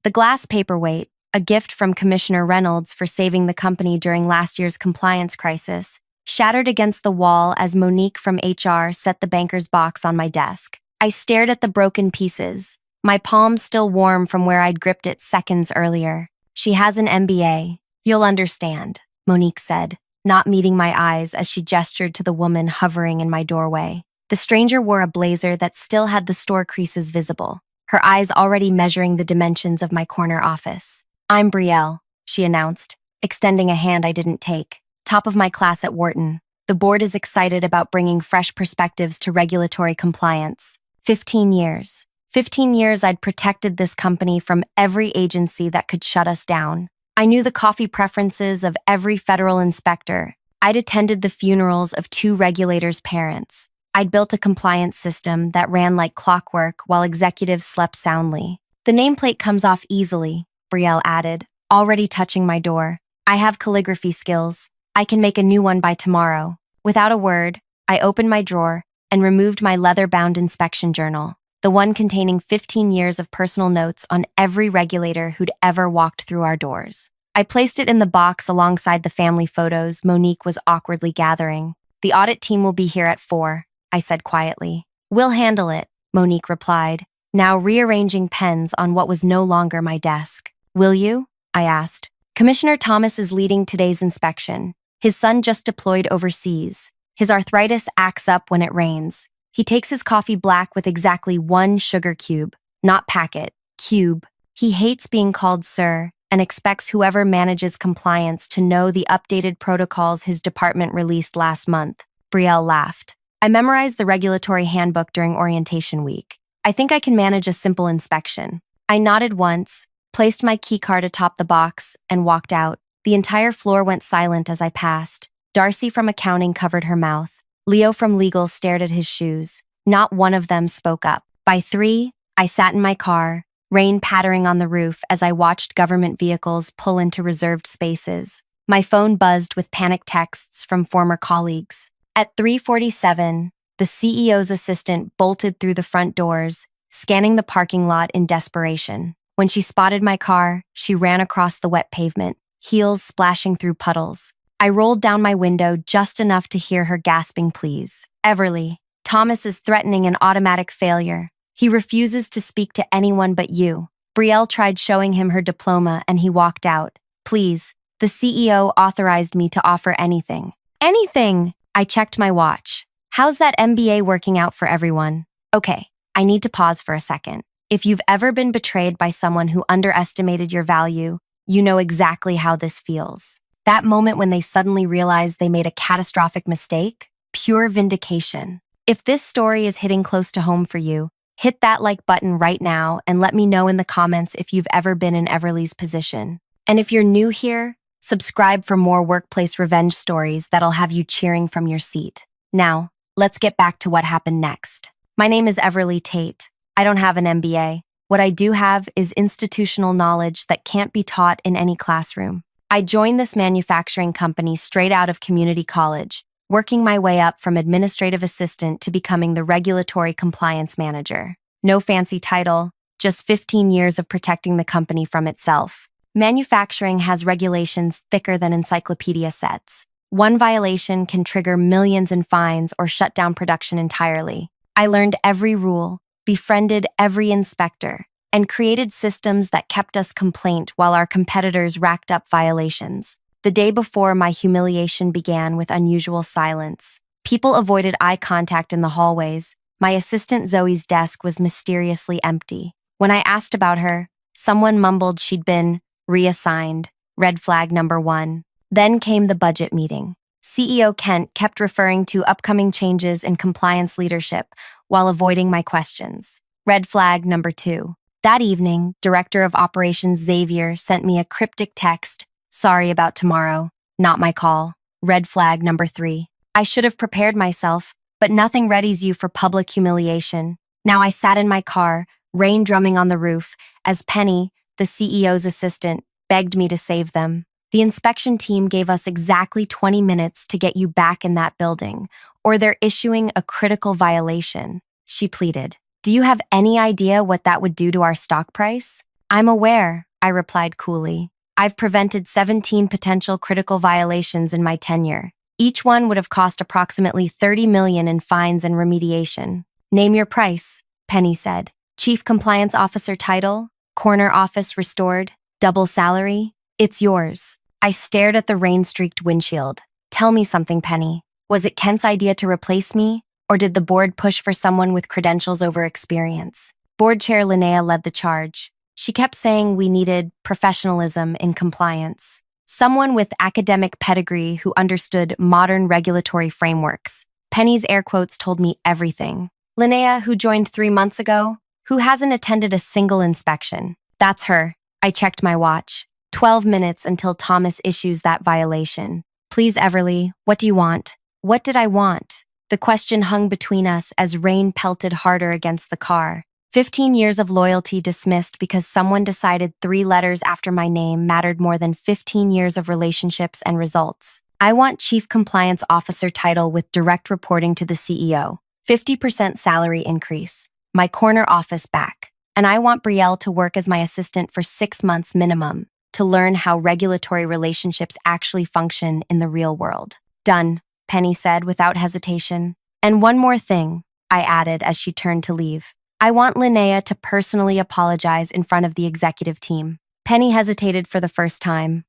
The glass paperweight, a gift from Commissioner Reynolds for saving the company during last year's compliance crisis, shattered against the wall as Monique from HR set the banker's box on my desk. I stared at the broken pieces, my palms still warm from where I'd gripped it seconds earlier. "She has an MBA. You'll understand," Monique said, not meeting my eyes as she gestured to the woman hovering in my doorway. The stranger wore a blazer that still had the store creases visible, her eyes already measuring the dimensions of my corner office. "I'm Brielle," she announced, extending a hand I didn't take. "Top of my class at Wharton. The board is excited about bringing fresh perspectives to regulatory compliance. 15 years. 15 years I'd protected this company from every agency that could shut us down. I knew the coffee preferences of every federal inspector. I'd attended the funerals of 2 regulators' parents. I'd built a compliance system that ran like clockwork while executives slept soundly. The nameplate comes off easily," Brielle added, already touching my door. "I have calligraphy skills. I can make a new one by tomorrow." Without a word, I opened my drawer and removed my leather-bound inspection journal, the one containing 15 years of personal notes on every regulator who'd ever walked through our doors. I placed it in the box alongside the family photos Monique was awkwardly gathering. "The audit team will be here at 4, I said quietly. "We'll handle it," Monique replied, now rearranging pens on what was no longer my desk. "Will you?" I asked. "Commissioner Thomas is leading today's inspection. His son just deployed overseas. His arthritis acts up when it rains. He takes his coffee black with exactly 1 sugar cube, not packet, cube. He hates being called sir and expects whoever manages compliance to know the updated protocols his department released last month." Brielle laughed. "I memorized the regulatory handbook during orientation week. I think I can manage a simple inspection." I nodded once, placed my keycard atop the box, and walked out. The entire floor went silent as I passed. Darcy from accounting covered her mouth. Leo from legal stared at his shoes. Not one of them spoke up. By 3, I sat in my car, rain pattering on the roof as I watched government vehicles pull into reserved spaces. My phone buzzed with panicked texts from former colleagues. At 3:47, the CEO's assistant bolted through the front doors, scanning the parking lot in desperation. When she spotted my car, she ran across the wet pavement, heels splashing through puddles. I rolled down my window just enough to hear her gasping pleas. "Everly, Thomas is threatening an automatic failure. He refuses to speak to anyone but you." Brielle tried showing him her diploma and he walked out. "Please, the CEO authorized me to offer anything." "Anything!" I checked my watch. "How's that MBA working out for everyone?" "Okay, I need to pause for a second. If you've ever been betrayed by someone who underestimated your value, you know exactly how this feels. That moment when they suddenly realize they made a catastrophic mistake, pure vindication. If this story is hitting close to home for you, hit that like button right now and let me know in the comments if you've ever been in Everly's position. And if you're new here, subscribe for more workplace revenge stories that'll have you cheering from your seat. Now, let's get back to what happened next. My name is Everly Tate. I don't have an MBA. What I do have is institutional knowledge that can't be taught in any classroom. I joined this manufacturing company straight out of community college, working my way up from administrative assistant to becoming the regulatory compliance manager. No fancy title, just 15 years of protecting the company from itself. Manufacturing has regulations thicker than encyclopedia sets. One violation can trigger millions in fines or shut down production entirely. I learned every rule, befriended every inspector, and created systems that kept us compliant while our competitors racked up violations. The day before my humiliation began with unusual silence. People avoided eye contact in the hallways. My assistant Zoe's desk was mysteriously empty. When I asked about her, someone mumbled she'd been reassigned, red flag number 1. Then came the budget meeting. CEO Kent kept referring to upcoming changes in compliance leadership while avoiding my questions. Red flag number 2. That evening, Director of Operations Xavier sent me a cryptic text, "Sorry about tomorrow, not my call." Red flag number 3. I should have prepared myself, but nothing readies you for public humiliation. Now I sat in my car, rain drumming on the roof, as Penny, the CEO's assistant, begged me to save them. The inspection team gave us exactly 20 minutes to get you back in that building, or they're issuing a critical violation, she pleaded. "Do you have any idea what that would do to our stock price?" I'm aware, I replied coolly. I've prevented 17 potential critical violations in my tenure. Each one would have cost approximately $30 million in fines and remediation. Name your price, Penny said. Chief Compliance Officer title, corner office restored, double salary, it's yours. I stared at the rain-streaked windshield. Tell me something, Penny. Was it Kent's idea to replace me, or did the board push for someone with credentials over experience? Board Chair Linnea led the charge. She kept saying we needed professionalism in compliance. Someone with academic pedigree who understood modern regulatory frameworks. Penny's air quotes told me everything. Linnea, who joined 3 months ago, who hasn't attended a single inspection. That's her. I checked my watch. 12 minutes until Thomas issues that violation. Please, Everly, what do you want? What did I want? The question hung between us as rain pelted harder against the car. 15 years of loyalty dismissed because someone decided 3 letters after my name mattered more than 15 years of relationships and results. I want Chief Compliance Officer title with direct reporting to the CEO. 50% salary increase. My corner office back. And I want Brielle to work as my assistant for 6 months minimum to learn how regulatory relationships actually function in the real world. Done, Penny said without hesitation. And one more thing, I added as she turned to leave. I want Linnea to personally apologize in front of the executive team. Penny hesitated for the first time.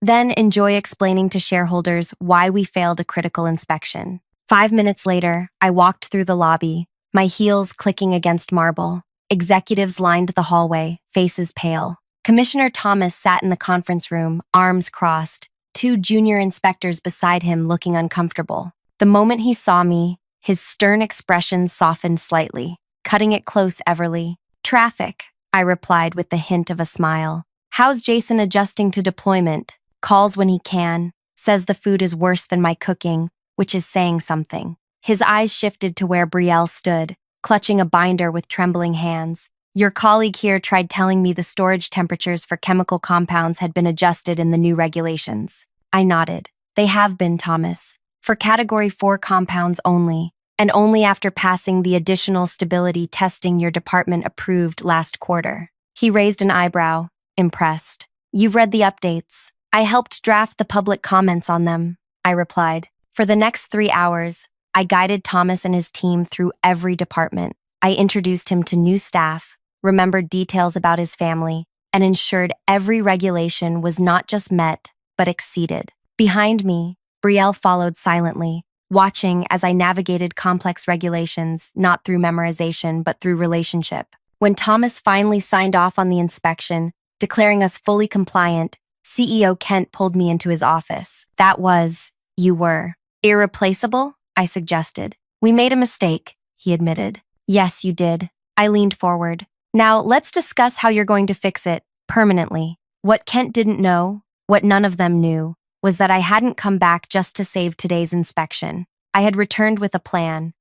Then enjoy explaining to shareholders why we failed a critical inspection. 5 minutes later, I walked through the lobby, my heels clicking against marble. Executives lined the hallway, faces pale. Commissioner Thomas sat in the conference room, arms crossed, 2 junior inspectors beside him looking uncomfortable. The moment he saw me, his stern expression softened slightly. Cutting it close, Everly. Traffic, I replied with the hint of a smile. How's Jason adjusting to deployment? Calls when he can. Says the food is worse than my cooking, which is saying something. His eyes shifted to where Brielle stood, clutching a binder with trembling hands. Your colleague here tried telling me the storage temperatures for chemical compounds had been adjusted in the new regulations. I nodded. They have been, Thomas. For Category 4 compounds only, and only after passing the additional stability testing your department approved last quarter. He raised an eyebrow, impressed. You've read the updates. I helped draft the public comments on them, I replied. For the next 3 hours, I guided Thomas and his team through every department. I introduced him to new staff, remembered details about his family, and ensured every regulation was not just met, but exceeded. Behind me, Brielle followed silently, watching as I navigated complex regulations, not through memorization, but through relationship. When Thomas finally signed off on the inspection, declaring us fully compliant, CEO Kent pulled me into his office. You were. Irreplaceable? I suggested. We made a mistake, he admitted. Yes, you did. I leaned forward. Now, let's discuss how you're going to fix it, permanently. What Kent didn't know, what none of them knew, was that I hadn't come back just to save today's inspection. I had returned with a plan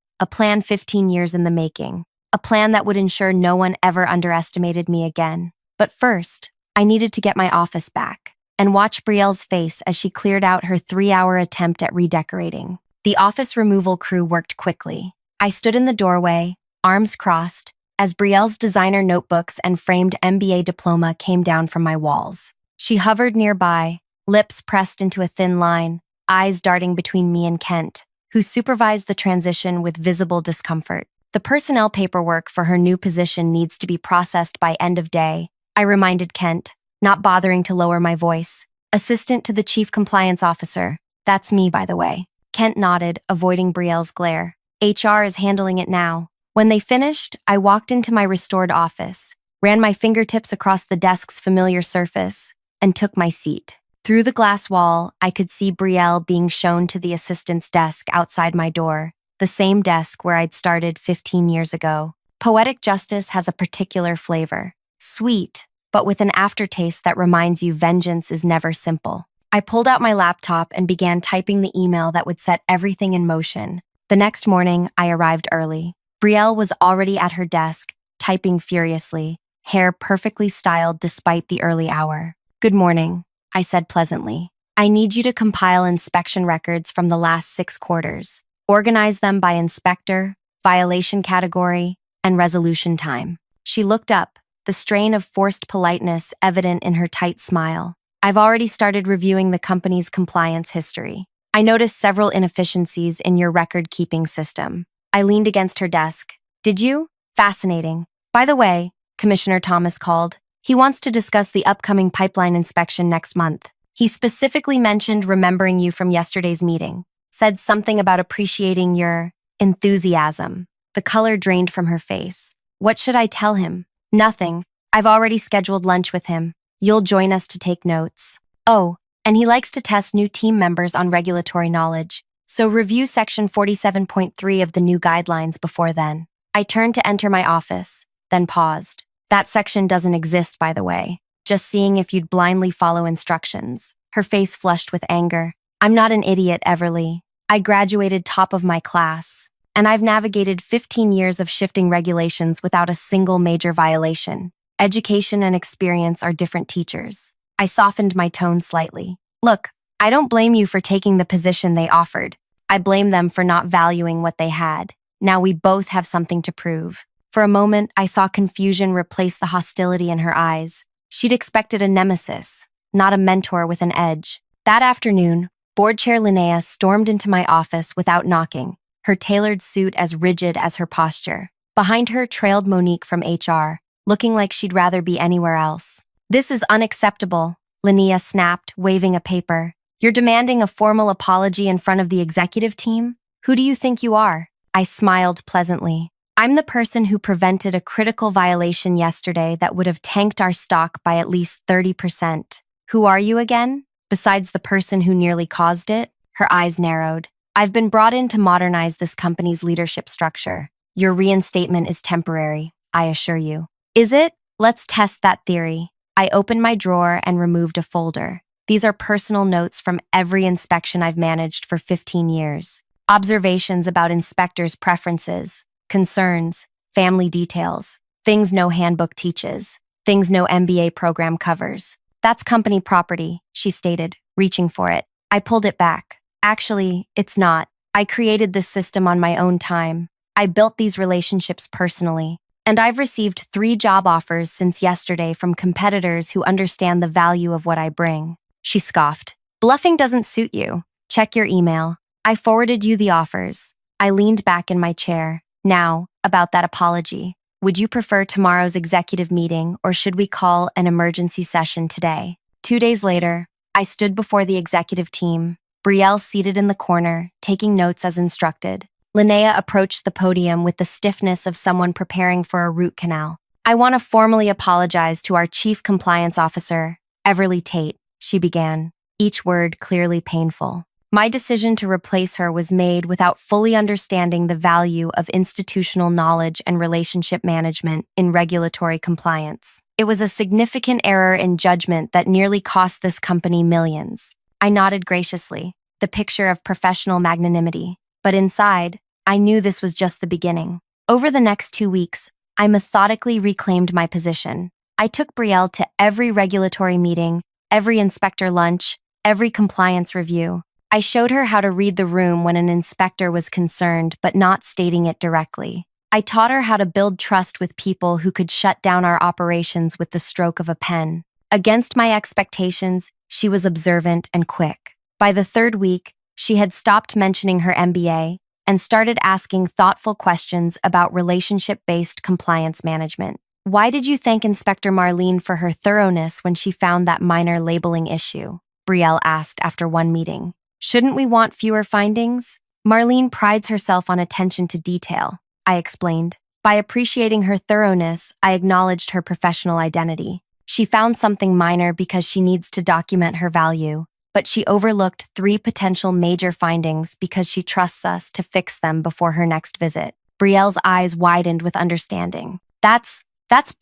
15 years in the making, a plan that would ensure no one ever underestimated me again. But first, I needed to get my office back and watch Brielle's face as she cleared out her 3-hour attempt at redecorating. The office removal crew worked quickly. I stood in the doorway, arms crossed, as Brielle's designer notebooks and framed MBA diploma came down from my walls. She hovered nearby, lips pressed into a thin line, eyes darting between me and Kent, who supervised the transition with visible discomfort. The personnel paperwork for her new position needs to be processed by end of day, I reminded Kent, not bothering to lower my voice. Assistant to the Chief Compliance Officer. That's me, by the way. Kent nodded, avoiding Brielle's glare. HR is handling it now. When they finished, I walked into my restored office, ran my fingertips across the desk's familiar surface, and took my seat. Through the glass wall, I could see Brielle being shown to the assistant's desk outside my door, the same desk where I'd started 15 years ago. Poetic justice has a particular flavor. Sweet, but with an aftertaste that reminds you vengeance is never simple. I pulled out my laptop and began typing the email that would set everything in motion. The next morning, I arrived early. Brielle was already at her desk, typing furiously, hair perfectly styled despite the early hour. Good morning, I said pleasantly. I need you to compile inspection records from the last 6 quarters. Organize them by inspector, violation category, and resolution time. She looked up, the strain of forced politeness evident in her tight smile. I've already started reviewing the company's compliance history. I noticed several inefficiencies in your record-keeping system. I leaned against her desk. Did you? Fascinating. By the way, Commissioner Thomas called. He wants to discuss the upcoming pipeline inspection next month. He specifically mentioned remembering you from yesterday's meeting. Said something about appreciating your enthusiasm. The color drained from her face. What should I tell him? Nothing. I've already scheduled lunch with him. You'll join us to take notes. Oh, and he likes to test new team members on regulatory knowledge. So review section 47.3 of the new guidelines before then. I turned to enter my office, then paused. That section doesn't exist, by the way. Just seeing if you'd blindly follow instructions. Her face flushed with anger. I'm not an idiot, Everly. I graduated top of my class, and I've navigated 15 years of shifting regulations without a single major violation. Education and experience are different teachers. I softened my tone slightly. Look, I don't blame you for taking the position they offered. I blame them for not valuing what they had. Now we both have something to prove. For a moment, I saw confusion replace the hostility in her eyes. She'd expected a nemesis, not a mentor with an edge. That afternoon, Board Chair Linnea stormed into my office without knocking, her tailored suit as rigid as her posture. Behind her trailed Monique from HR, looking like she'd rather be anywhere else. This is unacceptable, Linnea snapped, waving a paper. You're demanding a formal apology in front of the executive team? Who do you think you are? I smiled pleasantly. I'm the person who prevented a critical violation yesterday that would have tanked our stock by at least 30%. Who are you again? Besides the person who nearly caused it? Her eyes narrowed. I've been brought in to modernize this company's leadership structure. Your reinstatement is temporary, I assure you. Is it? Let's test that theory. I opened my drawer and removed a folder. These are personal notes from every inspection I've managed for 15 years. Observations about inspectors' preferences, concerns, family details, things no handbook teaches, things no MBA program covers. That's company property, she stated, reaching for it. I pulled it back. Actually, it's not. I created this system on my own time. I built these relationships personally. And I've received 3 job offers since yesterday from competitors who understand the value of what I bring. She scoffed. Bluffing doesn't suit you. Check your email. I forwarded you the offers. I leaned back in my chair. Now, about that apology. Would you prefer tomorrow's executive meeting, or should we call an emergency session today? 2 days later, I stood before the executive team, Brielle seated in the corner, taking notes as instructed. Linnea approached the podium with the stiffness of someone preparing for a root canal. I want to formally apologize to our Chief Compliance Officer, Everly Tate, she began, each word clearly painful. My decision to replace her was made without fully understanding the value of institutional knowledge and relationship management in regulatory compliance. It was a significant error in judgment that nearly cost this company millions. I nodded graciously, the picture of professional magnanimity. But inside, I knew this was just the beginning. Over the next 2 weeks, I methodically reclaimed my position. I took Brielle to every regulatory meeting, every inspector lunch, every compliance review. I showed her how to read the room when an inspector was concerned, but not stating it directly. I taught her how to build trust with people who could shut down our operations with the stroke of a pen. Against my expectations, she was observant and quick. By the 3rd week, she had stopped mentioning her MBA and started asking thoughtful questions about relationship-based compliance management. Why did you thank Inspector Marlene for her thoroughness when she found that minor labeling issue? Brielle asked after one meeting. Shouldn't we want fewer findings? Marlene prides herself on attention to detail, I explained. By appreciating her thoroughness, I acknowledged her professional identity. She found something minor because she needs to document her value, but she overlooked 3 potential major findings because she trusts us to fix them before her next visit. Brielle's eyes widened with understanding. That's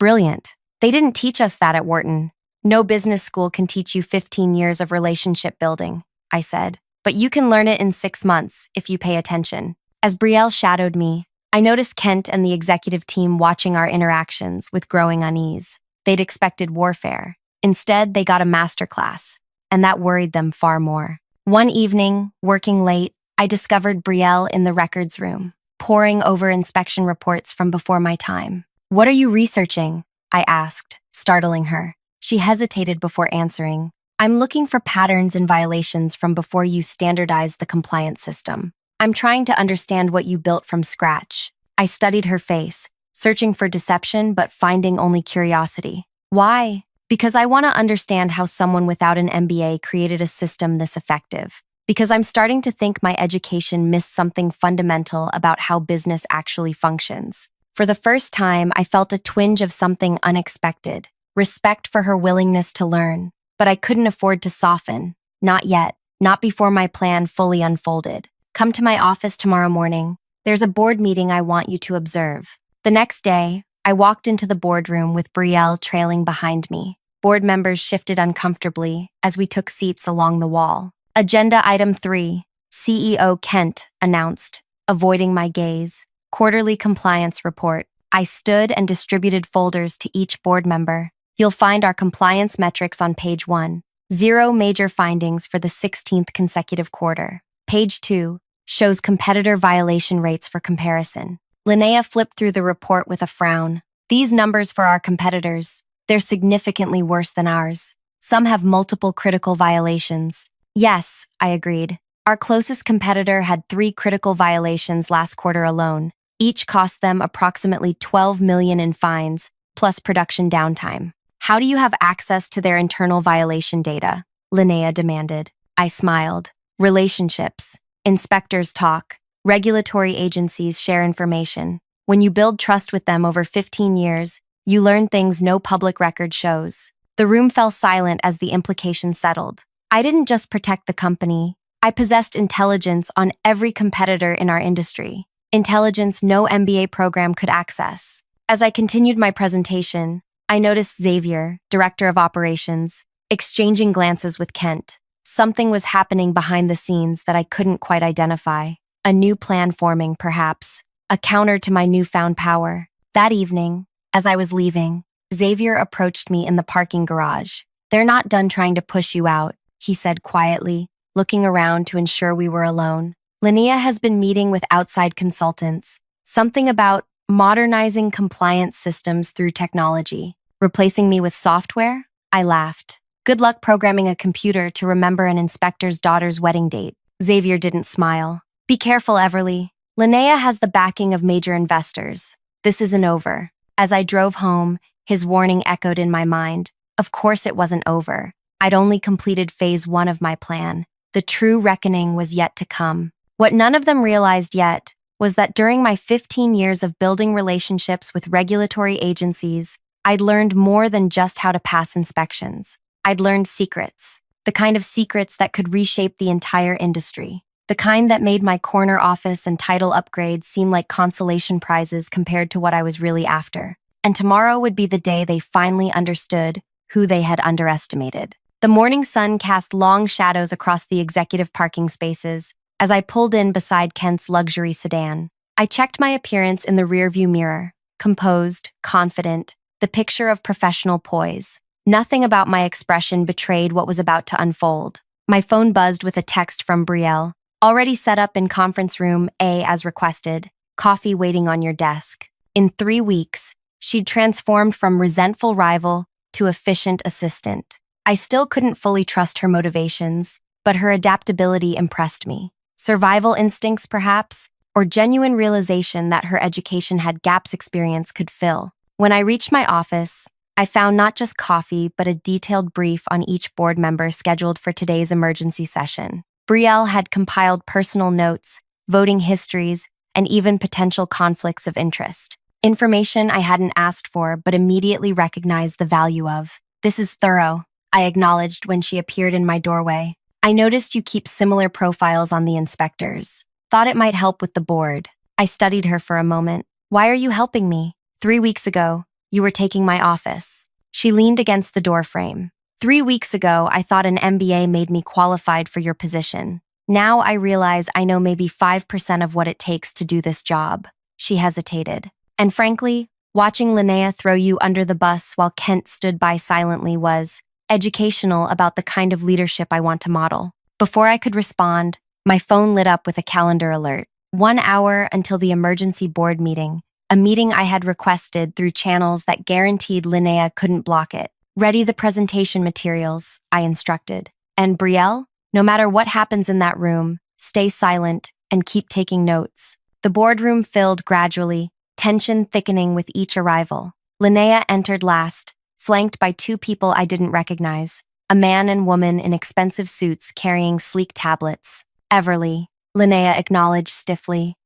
brilliant. They didn't teach us that at Wharton. No business school can teach you 15 years of relationship building, I said. But you can learn it in 6 months if you pay attention. As Brielle shadowed me, I noticed Kent and the executive team watching our interactions with growing unease. They'd expected warfare. Instead, they got a masterclass, and that worried them far more. One evening, working late, I discovered Brielle in the records room, poring over inspection reports from before my time. What are you researching? I asked, startling her. She hesitated before answering. I'm looking for patterns and violations from before you standardized the compliance system. I'm trying to understand what you built from scratch. I studied her face, searching for deception but finding only curiosity. Why? Because I want to understand how someone without an MBA created a system this effective. Because I'm starting to think my education missed something fundamental about how business actually functions. For the first time, I felt a twinge of something unexpected, respect for her willingness to learn. But I couldn't afford to soften. Not yet, not before my plan fully unfolded. Come to my office tomorrow morning. There's a board meeting I want you to observe. The next day, I walked into the boardroom with Brielle trailing behind me. Board members shifted uncomfortably as we took seats along the wall. Agenda item 3, CEO Kent announced, avoiding my gaze. Quarterly compliance report. I stood and distributed folders to each board member. You'll find our compliance metrics on page 1. 0 major findings for the 16th consecutive quarter. Page 2 shows competitor violation rates for comparison. Linnea flipped through the report with a frown. These numbers for our competitors, they're significantly worse than ours. Some have multiple critical violations. Yes, I agreed. Our closest competitor had 3 critical violations last quarter alone. Each cost them approximately $12 million in fines, plus production downtime. How do you have access to their internal violation data? Linnea demanded. I smiled. Relationships. Inspectors talk. Regulatory agencies share information. When you build trust with them over 15 years, you learn things no public record shows. The room fell silent as the implication settled. I didn't just protect the company. I possessed intelligence on every competitor in our industry. Intelligence no MBA program could access. As I continued my presentation, I noticed Xavier, director of operations, exchanging glances with Kent. Something was happening behind the scenes that I couldn't quite identify. A new plan forming, perhaps. A counter to my newfound power. That evening, as I was leaving, Xavier approached me in the parking garage. They're not done trying to push you out, he said quietly, looking around to ensure we were alone. Linnea has been meeting with outside consultants. Something about modernizing compliance systems through technology. Replacing me with software? I laughed. Good luck programming a computer to remember an inspector's daughter's wedding date. Xavier didn't smile. Be careful, Everly. Linnea has the backing of major investors. This isn't over. As I drove home, his warning echoed in my mind. Of course it wasn't over. I'd only completed phase 1 of my plan. The true reckoning was yet to come. What none of them realized yet was that during my 15 years of building relationships with regulatory agencies, I'd learned more than just how to pass inspections. I'd learned secrets. The kind of secrets that could reshape the entire industry. The kind that made my corner office and title upgrades seem like consolation prizes compared to what I was really after. And tomorrow would be the day they finally understood who they had underestimated. The morning sun cast long shadows across the executive parking spaces as I pulled in beside Kent's luxury sedan. I checked my appearance in the rearview mirror. Composed, confident, the picture of professional poise. Nothing about my expression betrayed what was about to unfold. My phone buzzed with a text from Brielle. Already set up in conference room A as requested. Coffee waiting on your desk. In 3 weeks, she'd transformed from resentful rival to efficient assistant. I still couldn't fully trust her motivations, but her adaptability impressed me. Survival instincts, perhaps, or genuine realization that her education had gaps experience could fill. When I reached my office, I found not just coffee, but a detailed brief on each board member scheduled for today's emergency session. Brielle had compiled personal notes, voting histories, and even potential conflicts of interest. Information I hadn't asked for, but immediately recognized the value of. This is thorough, I acknowledged when she appeared in my doorway. I noticed you keep similar profiles on the inspectors. Thought it might help with the board. I studied her for a moment. Why are you helping me? 3 weeks ago, you were taking my office. She leaned against the doorframe. 3 weeks ago, I thought an MBA made me qualified for your position. Now I realize I know maybe 5% of what it takes to do this job. She hesitated. And frankly, watching Linnea throw you under the bus while Kent stood by silently was educational about the kind of leadership I want to model. Before I could respond, my phone lit up with a calendar alert. 1 hour until the emergency board meeting, a meeting I had requested through channels that guaranteed Linnea couldn't block it. Ready the presentation materials, I instructed. And Brielle, no matter what happens in that room, stay silent and keep taking notes. The boardroom filled gradually, tension thickening with each arrival. Linnea entered last, flanked by two people I didn't recognize, a man and woman in expensive suits carrying sleek tablets. Everly, Linnea acknowledged stiffly.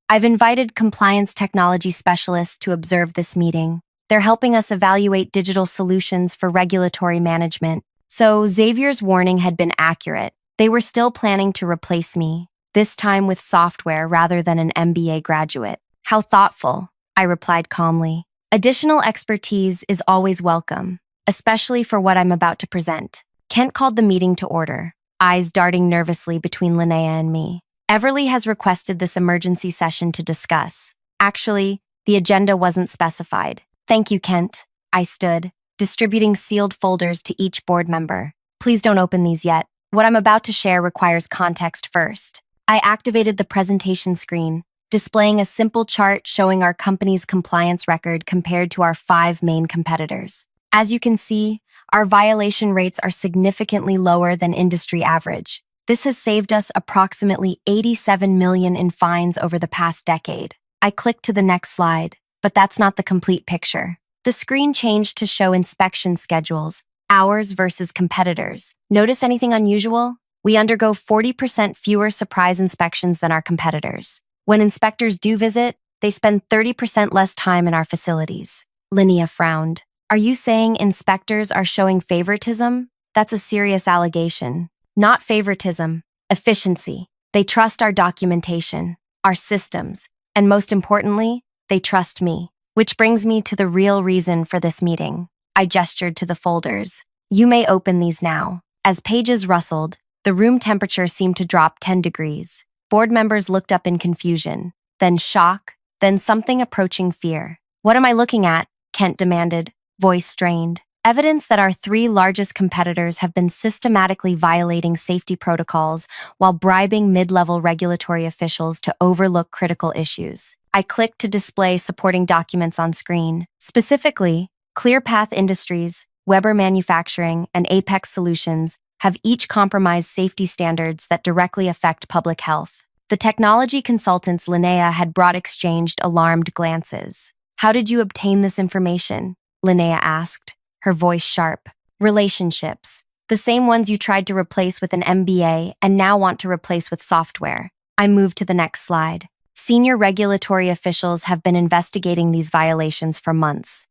I've invited compliance technology specialists to observe this meeting. They're helping us evaluate digital solutions for regulatory management. So Xavier's warning had been accurate. They were still planning to replace me, this time with software rather than an MBA graduate. How thoughtful, I replied calmly. Additional expertise is always welcome, especially for what I'm about to present. Kent called the meeting to order, eyes darting nervously between Linnea and me. Everly has requested this emergency session to discuss. Actually, the agenda wasn't specified. Thank you, Kent. I stood, distributing sealed folders to each board member. Please don't open these yet. What I'm about to share requires context first. I activated the presentation screen, displaying a simple chart showing our company's compliance record compared to our 5 main competitors. As you can see, our violation rates are significantly lower than industry average. This has saved us approximately $87 million in fines over the past decade. I clicked to the next slide, but that's not the complete picture. The screen changed to show inspection schedules, ours versus competitors. Notice anything unusual? We undergo 40% fewer surprise inspections than our competitors. When inspectors do visit, they spend 30% less time in our facilities. Linnea frowned. Are you saying inspectors are showing favoritism? That's a serious allegation. Not favoritism, efficiency. They trust our documentation, our systems, and most importantly, they trust me. Which brings me to the real reason for this meeting. I gestured to the folders. You may open these now. As pages rustled, the room temperature seemed to drop 10 degrees. Board members looked up in confusion, then shock, then something approaching fear. What am I looking at? Kent demanded, voice strained. Evidence that our 3 largest competitors have been systematically violating safety protocols while bribing mid-level regulatory officials to overlook critical issues. I clicked to display supporting documents on screen. Specifically, ClearPath Industries, Weber Manufacturing, and Apex Solutions have each compromised safety standards that directly affect public health. The technology consultants Linnea had brought exchanged alarmed glances. How did you obtain this information? Linnea asked, her voice sharp. Relationships. The same ones you tried to replace with an MBA and now want to replace with software. I moved to the next slide. Senior regulatory officials have been investigating these violations for months.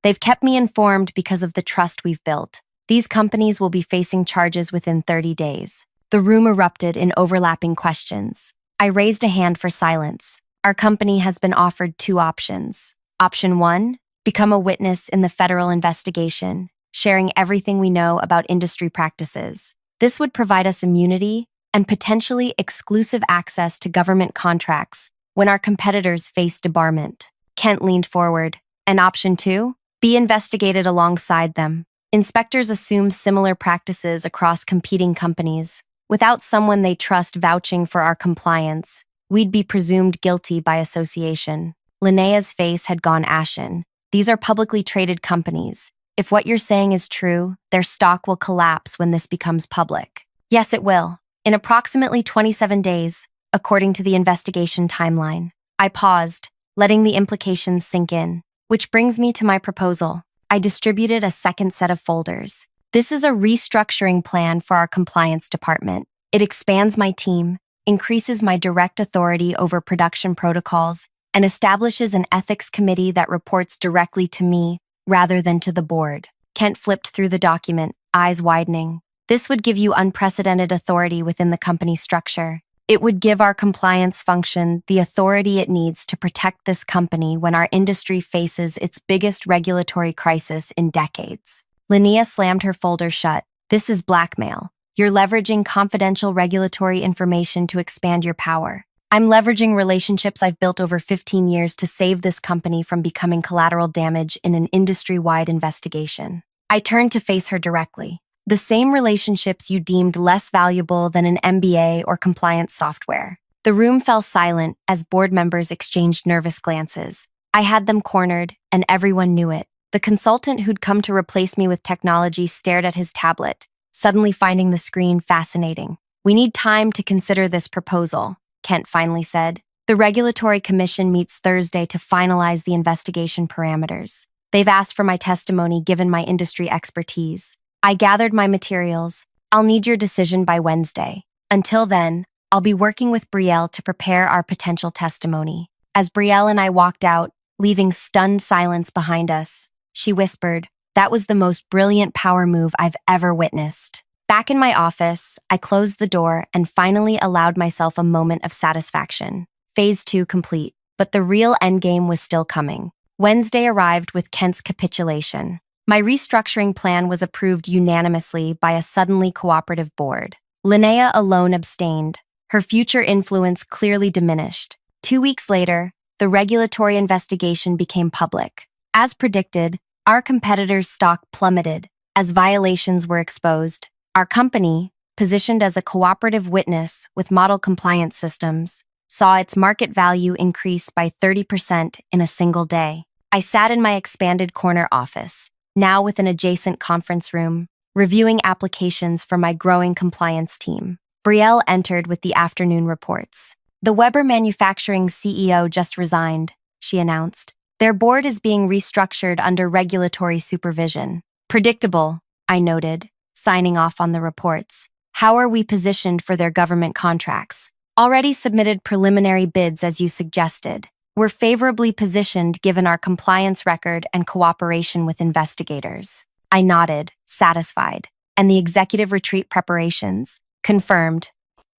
They've kept me informed because of the trust we've built. These companies will be facing charges within 30 days. The room erupted in overlapping questions. I raised a hand for silence. Our company has been offered 2 options. Option 1, become a witness in the federal investigation, sharing everything we know about industry practices. This would provide us immunity and potentially exclusive access to government contracts when our competitors face debarment. Kent leaned forward. And option 2, be investigated alongside them. Inspectors assume similar practices across competing companies. Without someone they trust vouching for our compliance, we'd be presumed guilty by association. Linnea's face had gone ashen. These are publicly traded companies. If what you're saying is true, their stock will collapse when this becomes public. Yes, it will. In approximately 27 days, according to the investigation timeline. I paused, letting the implications sink in. Which brings me to my proposal. I distributed a second set of folders. This is a restructuring plan for our compliance department. It expands my team, increases my direct authority over production protocols, and establishes an ethics committee that reports directly to me rather than to the board. Kent flipped through the document, eyes widening. This would give you unprecedented authority within the company structure. It would give our compliance function the authority it needs to protect this company when our industry faces its biggest regulatory crisis in decades. Linnea slammed her folder shut. This is blackmail. You're leveraging confidential regulatory information to expand your power. I'm leveraging relationships I've built over 15 years to save this company from becoming collateral damage in an industry-wide investigation. I turned to face her directly. The same relationships you deemed less valuable than an MBA or compliance software. The room fell silent as board members exchanged nervous glances. I had them cornered, and everyone knew it. The consultant who'd come to replace me with technology stared at his tablet, suddenly finding the screen fascinating. "We need time to consider this proposal," Kent finally said. "The Regulatory Commission meets Thursday to finalize the investigation parameters. They've asked for my testimony given my industry expertise. I gathered my materials. I'll need your decision by Wednesday. Until then, I'll be working with Brielle to prepare our potential testimony." As Brielle and I walked out, leaving stunned silence behind us, she whispered, "That was the most brilliant power move I've ever witnessed." Back in my office, I closed the door and finally allowed myself a moment of satisfaction. Phase 2 complete, but the real endgame was still coming. Wednesday arrived with Kent's capitulation. My restructuring plan was approved unanimously by a suddenly cooperative board. Linnea alone abstained. Her future influence clearly diminished. 2 weeks later, the regulatory investigation became public. As predicted, our competitors' stock plummeted as violations were exposed. Our company, positioned as a cooperative witness with model compliance systems, saw its market value increase by 30% in a single day. I sat in my expanded corner office, now with an adjacent conference room, reviewing applications for my growing compliance team. Brielle entered with the afternoon reports. "The Weber Manufacturing CEO just resigned," she announced. "Their board is being restructured under regulatory supervision." "Predictable," I noted, signing off on the reports. "How are we positioned for their government contracts?" "Already submitted preliminary bids as you suggested. We're favorably positioned given our compliance record and cooperation with investigators." I nodded, satisfied. "And the executive retreat preparations?" "Confirmed.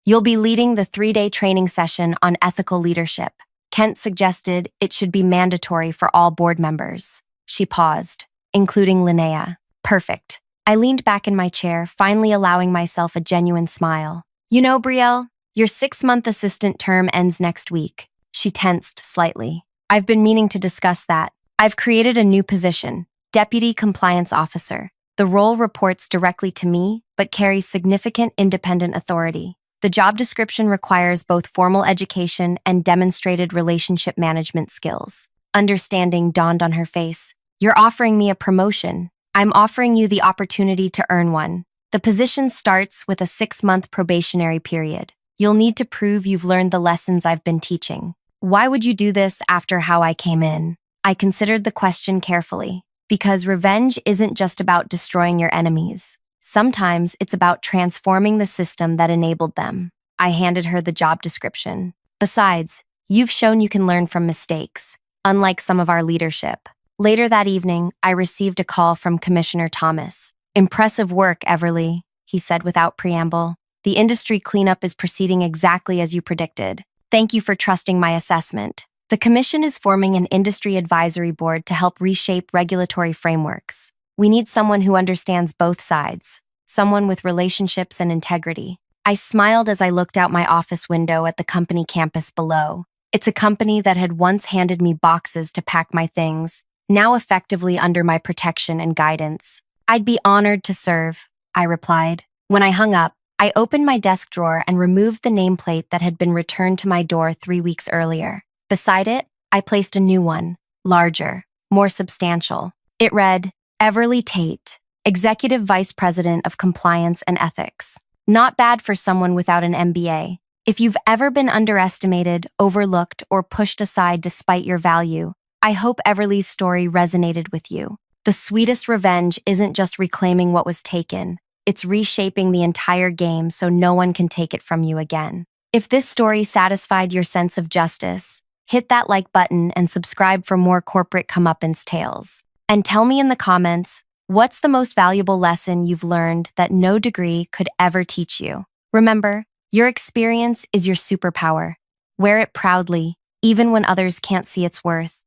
You'll be leading the 3-day training session on ethical leadership. Kent suggested it should be mandatory for all board members." She paused, "Including Linnea." "Perfect." I leaned back in my chair, finally allowing myself a genuine smile. "You know, Brielle, your 6-month assistant term ends next week." She tensed slightly. "I've been meaning to discuss that. I've created a new position, Deputy Compliance Officer. The role reports directly to me, but carries significant independent authority. The job description requires both formal education and demonstrated relationship management skills." Understanding dawned on her face. "You're offering me a promotion. I'm offering you the opportunity to earn one. The position starts with a 6-month probationary period. You'll need to prove you've learned the lessons I've been teaching." "Why would you do this after how I came in?" I considered the question carefully. Because revenge isn't just about destroying your enemies. Sometimes it's about transforming the system that enabled them. I handed her the job description. "Besides, you've shown you can learn from mistakes, unlike some of our leadership." Later that evening, I received a call from Commissioner Thomas. "Impressive work, Everly," he said without preamble. "The industry cleanup is proceeding exactly as you predicted. Thank you for trusting my assessment. The Commission is forming an industry advisory board to help reshape regulatory frameworks. We need someone who understands both sides, someone with relationships and integrity." I smiled as I looked out my office window at the company campus below. It's a company that had once handed me boxes to pack my things, now effectively under my protection and guidance. "I'd be honored to serve," I replied. When I hung up, I opened my desk drawer and removed the nameplate that had been returned to my door 3 weeks earlier. Beside it, I placed a new one, larger, more substantial. It read, "Everly Tate, Executive Vice President of Compliance and Ethics." Not bad for someone without an MBA. If you've ever been underestimated, overlooked, or pushed aside despite your value, I hope Everly's story resonated with you. The sweetest revenge isn't just reclaiming what was taken, it's reshaping the entire game so no one can take it from you again. If this story satisfied your sense of justice, hit that like button and subscribe for more corporate comeuppance tales. And tell me in the comments, what's the most valuable lesson you've learned that no degree could ever teach you? Remember, your experience is your superpower. Wear it proudly, even when others can't see its worth.